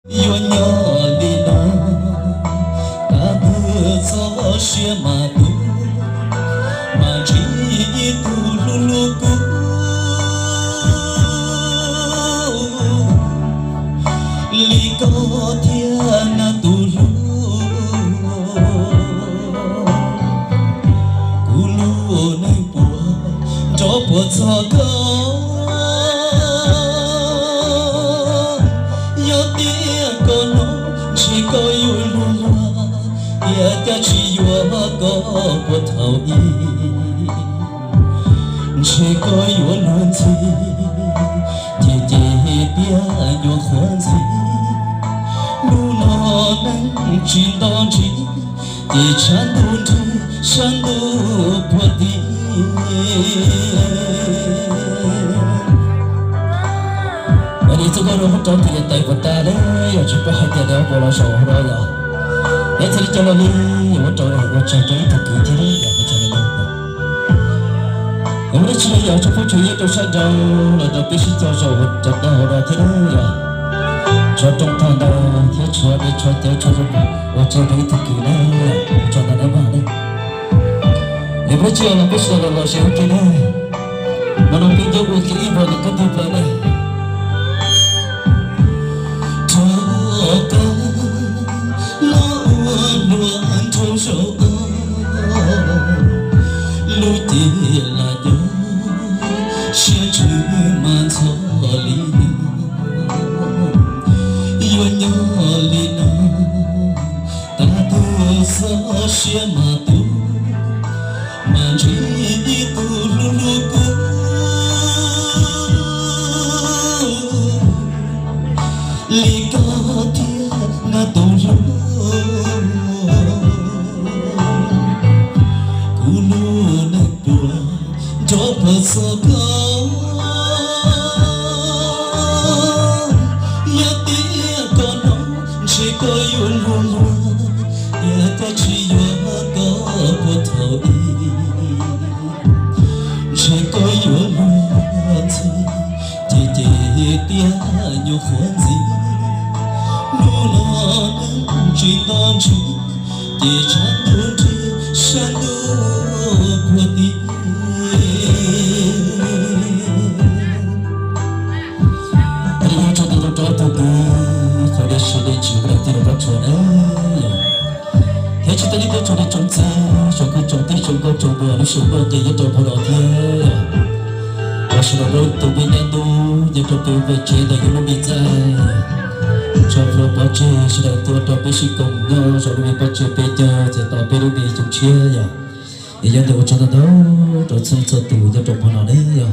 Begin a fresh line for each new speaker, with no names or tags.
yêu nhỏ đi nó ta bữa gió xia mà tu mà chỉ tu lu lu cu li có thiên na tu lu cu lu nơi bùa cho bùa cho câu có yêu luôn ya ta chỉ yêu có một thầu y chỉ có yêu luôn gì chỉ biết yêu khoan gì lu nó nắng chỉ đón chỉ thì chán buồn thôi chán buồn đi đi tôi có đâu hết trơn thì tay của ta đấy, giờ chỉ có hai tay đeo vào là sầu rồi giờ. Để thì cho nó đi, giờ cho nó cho thật kỹ thế đấy, giờ cho nó đi. Em nói chuyện giờ cho phút chủ yếu trong sáng giờ là đầu tiên cho sầu cho ta hồi đó thế đấy giờ. Cho trong thang đó thế cho đi cho tới cho rồi cho thấy thật kỹ đấy, cho nó đỡ vào đấy. Em nói chuyện là biết sao là sẽ ok đấy. Mà nó biết đâu cái vào là có đi vào đây. Lối tiền là đâu sẽ chữ màn gió lý yêu nhau lý nó ta tu gió sẽ mà tu mà chỉ tu lu lu cu lý có thiên na tu lu cho bớt gió câu ya tia con nó chỉ có yêu luôn luôn ya ta chỉ yêu có một thầu đi chỉ có yêu luôn gì chỉ tia nhiều khoan gì lu lo chỉ đón chỉ chán buồn thì chán buồn đi thế chỉ tới đây cho đi trồng xe trồng cây trồng tết trồng cây trồng bừa nó sụp bừa thì giờ trồng hồ đỏ thế và sau đó tụi bên nhà tôi giờ trồng tụi về chế để cái nó bị ra cho phơi bao chế sau đó tôi trồng cái xí cùng nhau rồi bị bao chế bây giờ thì tao bây giờ bị trồng chia giờ giờ tôi cho nó đó trồng xong tụi giờ trồng hồ đỏ đấy giờ